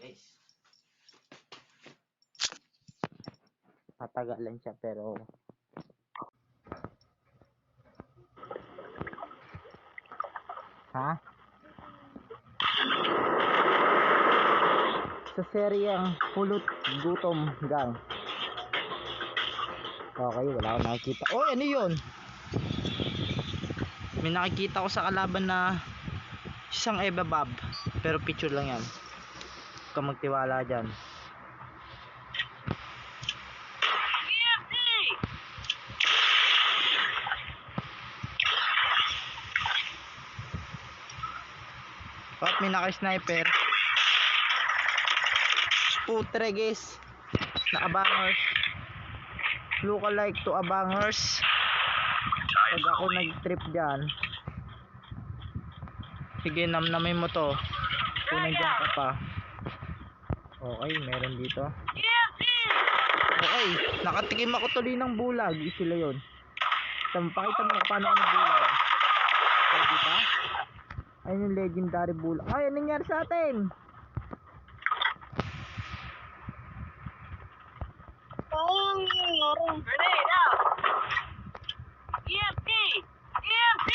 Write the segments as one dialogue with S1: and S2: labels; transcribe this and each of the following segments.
S1: Guys, tatagalan siya pero sa seryeng Pulot Gutom Gang. Okay, wala akong nakikita. Oh, ano yun? May nakikita ko sa kalaban na isang Eva Bob, pero picture lang yan. Huwag kang magtiwala dyan. At may naka-sniper. Putre-guys na abangers. Lookalike to abangers. Pag ako nag-trip dyan, sige, namnamin mo to kung nandiyan ka pa. Okay, meron dito. Okay, nakatikim ako tuloy ng bulag. Sila yun. Pakita mo paano ako nagbulag. Okay, diba? Ayun yung legendary bulag. Ay, anong nangyari sa atin?
S2: Grenade out! EMP! EMP!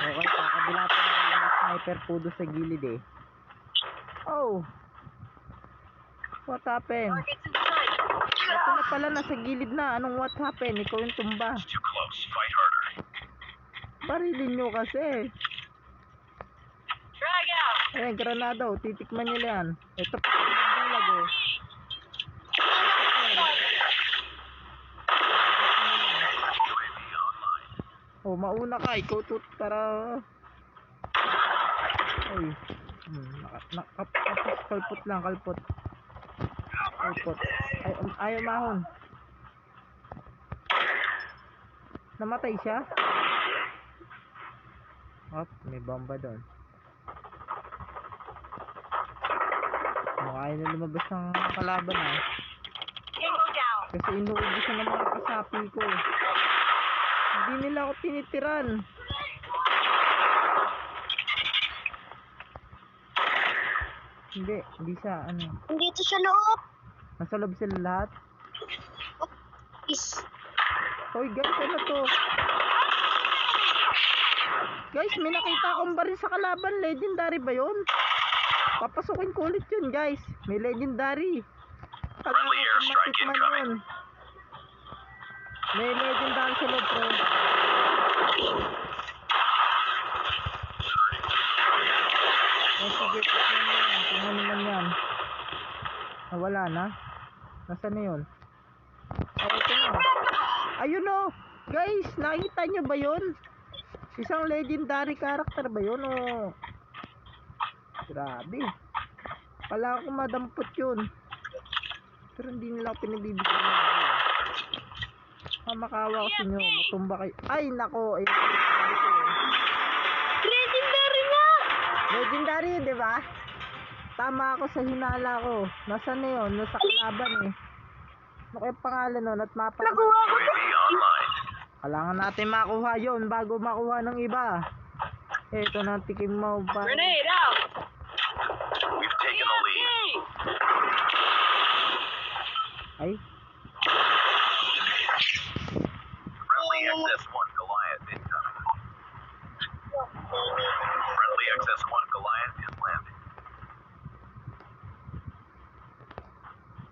S1: Okay, kakabila pa na yung sniper po doon sa gilid eh. Oh! What happened?
S2: Targets in sight!
S1: Ito na pala, nasa gilid na. Anong what happened? Ikaw yung tumba.
S3: Too close. Fight harder.
S1: Barilin nyo kasi.
S2: Drag out!
S1: Ayan, granado. Titikman nyo yan. Ito pa yung bulag oh.
S3: UAV online.
S1: Oh, mauna ka. Ikaw to para... Ay. Kalpot lang, kalpot. Kalpot. Ay, ayaw mahon. Namatay siya? Oh, may bomba doon. Mukha na lumabas ng kalaban ah.
S2: Tango down!
S1: Kasi inuubusan ng mga kasapi ko. Hindi nila ako tinitiran. Hindi siya, ano.
S2: Dito sa loob!
S1: Nasa loob sila lahat.
S2: Is...
S1: Hoy guys, ano to? Guys, may nakita akong baril sa kalaban. Legendary ba yun? Papasukin ko ulit yun guys. May legendary.
S3: Friendly airstrike incoming.
S1: Yun. May legendary sa loob bro. Sige, tignan mo yan. Tignan mo yan. Wala na. Nasaan na yun? Oh, ito na. Ayun o. Guys, nakita nyo ba yun? Isang legendary character ba yun o? Grabe. Pala ako madampot yun. Pero hindi nila ako pinagbibigyan. Makawa ko sa inyo. Matumba kayo. Ay nako. Ay,
S2: Legendary na!
S1: legendary, di ba? Tama ako sa hinala ko. Nasaan na yun? Nasa kalaban eh. Ano kaya pangalan nun? At mapa.
S2: Nakuha ko to!
S3: UAV online.
S1: Kailangan natin makuha yun bago makuha ng iba. Ito na tikim mo ba?
S2: Grenade out!
S3: We've taken the lead.
S1: Ay,
S3: Friendly XS-1 Goliath incoming. Friendly XS-1 Goliath is landing.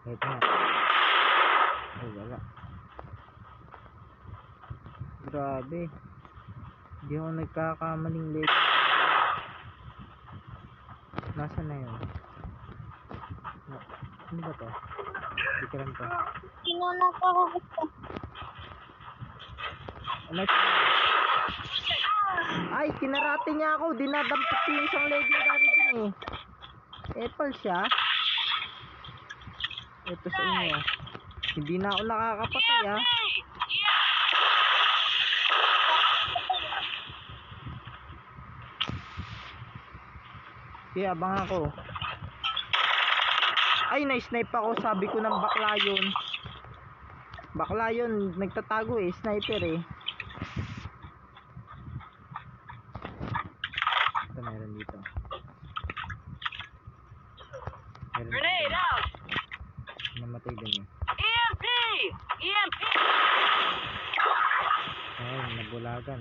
S1: ito na. Ay, wala. Grabe. Hindi ako nagkakamaling late. Nasaan na yun? Ano ba to? Bitiran to.
S2: Tinulak ako gusto.
S1: Ano siya? Ay, kinarate niya ako. Dinadampot ko yung isang legendary din eh. Apple siya. Ito sa inyo. Hindi na ako nakakapatay ah. Kaya abang ako. Ay, na-snipe ako. Sabi ko ng bakla yun. Bakla yun. Nagtatago eh. Sniper eh. Ito meron dito. Meron
S2: Grenade
S1: dito.
S2: out!
S1: Namatay din eh.
S2: EMP! EMP!
S1: Ayun, nabulagan.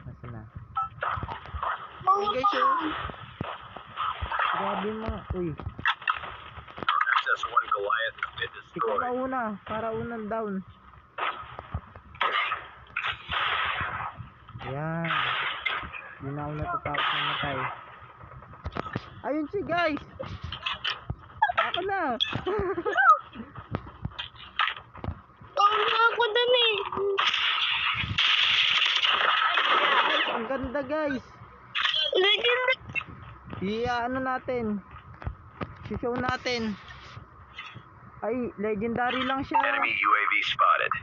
S1: Nasaan na?
S2: Mga
S1: guys, oh. Grabe mga. Uy,
S3: SS-1 Goliath has been
S1: ikaw
S3: destroyed.
S1: mauna. Para unang down. Yan. Hindi na ako natatapos na matay. Ayun siya guys. Ako na.
S2: ako dun eh.
S1: Ang ganda guys.
S2: Legend.
S1: Ano natin. Show natin. Ay, legendary lang siya.
S3: Enemy UAV spotted.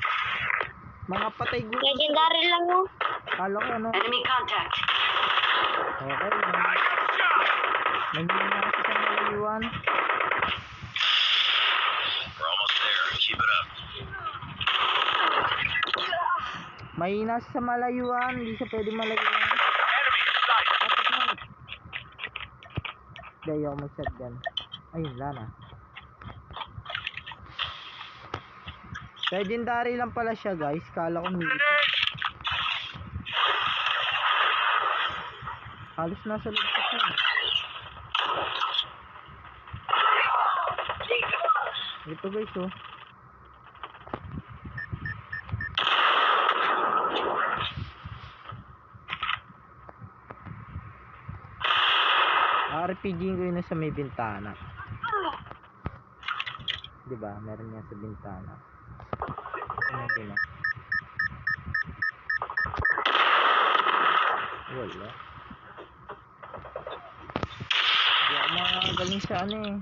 S1: Mga patay gusto.
S2: Legendary lang yun.
S1: Kala ko ano.
S2: Enemy contact.
S1: Okay.
S3: I got shot!
S1: Nahihina kasi sa malayuan.
S3: We're almost there. Keep it up.
S1: Mahina siya sa malayuan. Hindi siya pwede malayuan.
S3: Enemy in sight.
S1: Kapit mo. Hindi ako mag-shotgun. Ayun, wala na. Legendary lang pala siya guys. Kala ko mythic. Halos nasa loob ko siya. Ito guys oh. RPG ko yun sa may bintana. Diba? Meron yan sa bintana. Ano din ah. Wala. Hindi ako makagaling sa ano eh.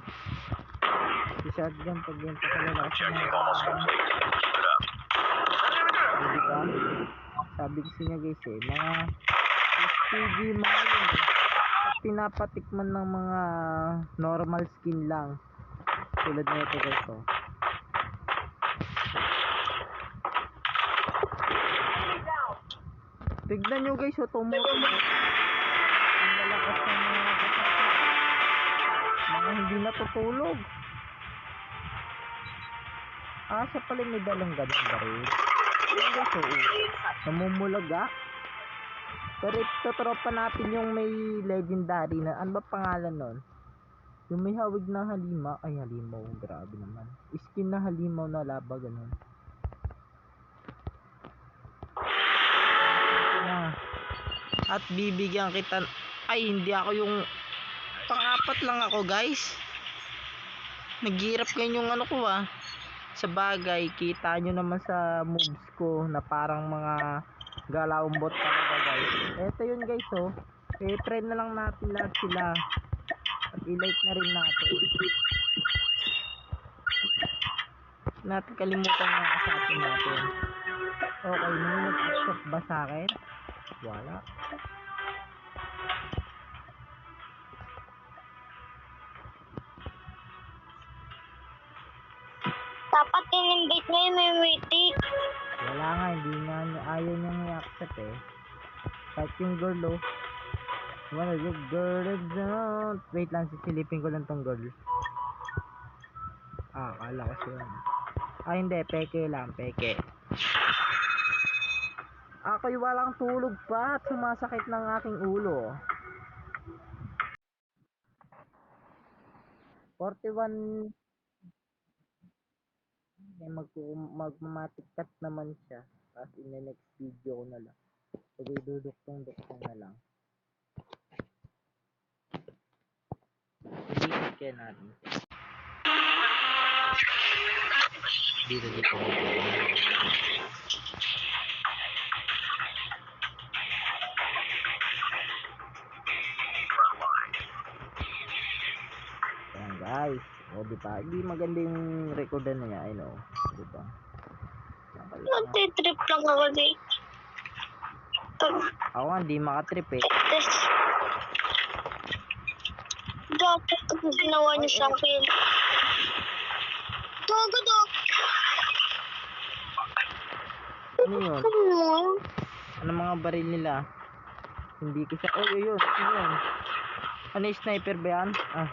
S1: Si shotgun pag yung pakalala sa
S3: Objective
S1: mga
S3: almost complete. Keep it up.
S1: diba? Sabi kasi niya guys eh, mga SPG mga yun eh. At pinapatikman ng mga normal skin lang. Tulad na ito guys oh. Tignan nyo guys oh, tumutunog. Ang lalakas ng mga kasama. Mga hindi natutulog. Siya pala may dalang ganun ba rin? Ayan guys oh, namumulaga. Pero ito tropa natin yung may legendary na, ano ba pangalan nun? Yung may hawig na halima. Ay halimaw, grabe naman. Skin na halimaw na laba ganun. At bibigyan kita. Ay hindi ako yung pang-apat lang ako guys. Naghirap ngayon yung ano ko ah. Sa bagay, kita nyo naman sa moves ko na parang mga galawang bot talaga guys. Eto yun guys oh. I-try na lang natin lahat sila. At i-like na rin natin. Natin kalimutan na sa atin natin. Okay, may nag-shot ba sa akin? Wala.
S2: Dapat in-invite mo yung may mythic.
S1: Wala nga, hindi nga niya, ayaw niyang i-accept eh. Kahit yung girl oh. Wanna get girl down. Wait lang, sisilipin ko lang tong girl. Akala ko siya. Hindi, peke lang, peke. Ako'y walang tulog pa at sumasakit ng aking ulo. 41 magmamatic cut naman siya. Tapos in the next video ko na lang. So, duduktong-duktong na lang. Dito kaya natin. Dito.
S3: Front line.
S1: Ayan guys. O diba? Hindi maganda yung recordan na niya. I know. Diba?
S2: Nagtitrip lang ako dito.
S1: Ako nga hindi makatrip eh.
S2: Tapos, Ginawa niyo sa akin. Gago daw.
S1: Ano yun?
S2: Ano?
S1: Ano mga baril nila? Hindi ko siya... Oh, yun. Ano yun? Ano yung sniper ba yan? Ah.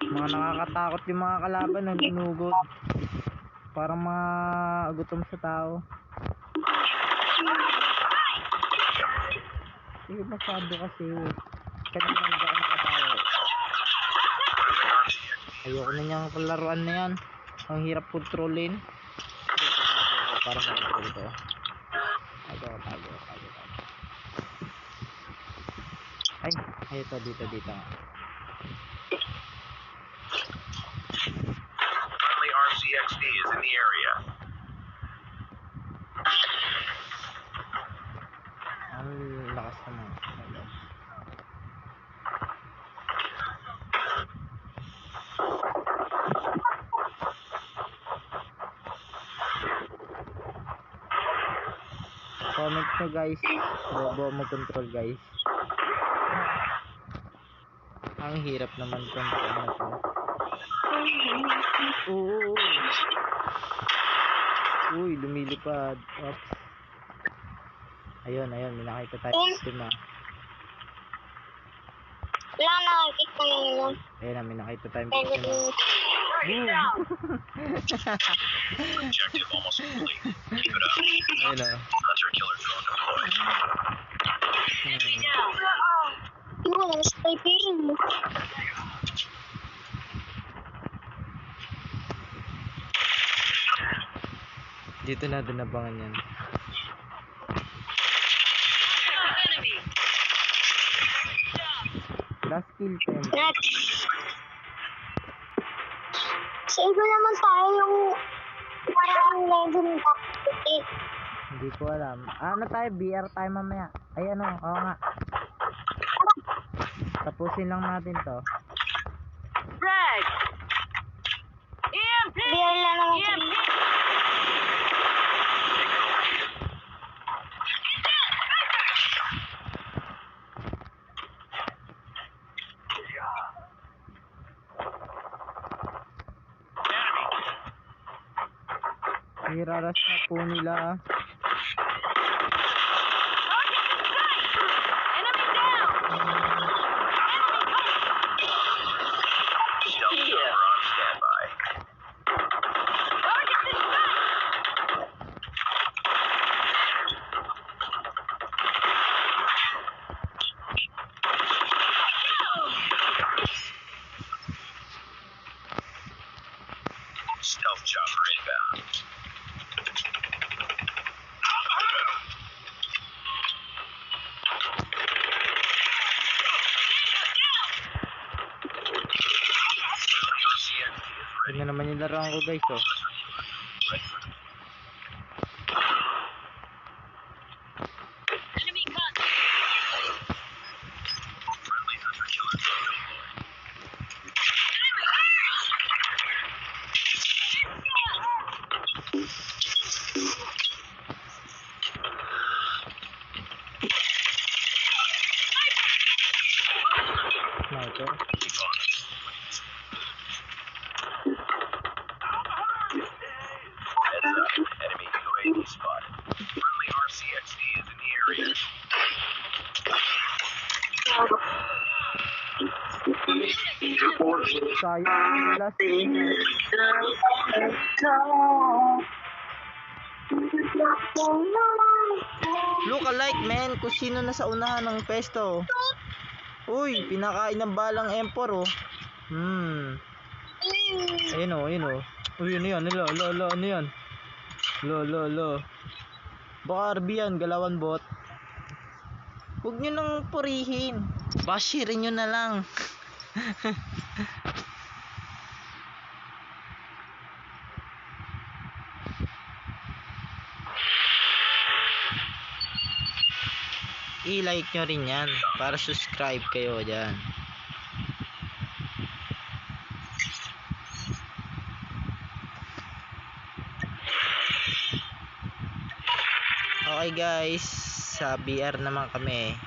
S1: Mga nakakatakot yung mga kalaban na ginugod. Parang mga gutom sa tao. Sige, masyado kasi. Kanina hindi ako nakatawa. Ayoko na niyang palaruan na yan. Ang hirap kontrolin. Para ma-control ko. Tago. Ay, ito, dito.
S3: Friendly RCXD is in the area.
S1: Ang lakas naman. Comment nyo guys. Bobo mag-control guys. Ang hirap naman control na to. Oo. Uy, lumilipad. Oops. Ayun, may nakita tayo team ah.
S2: Wala na nakikita mo.
S1: Ayun, may nakita tayo
S2: Pwede
S1: team ah.
S2: din.
S3: Objective almost complete. Keep it up.
S1: Ayun ah.
S3: Hunter killer drone deployed.
S2: Wala, sniper mo.
S1: Dito natin nabangan yan. Last kill 10.
S2: Next. Sa iba naman tayo yung parang legend tactic.
S1: Hindi ko alam. Ano tayo? BR tayo mamaya. Ay ano? Oo nga. Tapusin lang natin to.
S4: Frag! EMP!
S2: Biar lang naman sa
S4: EMP!
S1: Iraras na po nila.
S4: Enemy down!
S3: Stealth jumper on standby.
S4: Target in sight!
S3: Stealth chopper inbound.
S1: Yun na naman yung laruan ko guys oh.
S4: Enemy contact!
S3: Friendly hunter killer drone deployed.
S1: Sniper.
S3: Keep on it. Heads up. Enemy UAV spotted. Friendly RCXD is in the area.
S1: Sayang last kill. Look alike man kung sino na sa unahan ng pesto. Uy, pinakain ng balang M4 oh. Ayun oh. Uy, ano yan? Ano yan? Lo. Baka RB yan, galawan bot. Huwag nyo nang purihin. Bashirin nyo na lang. I-like nyo rin yan para subscribe kayo dyan. Okay guys, sa BR naman kami.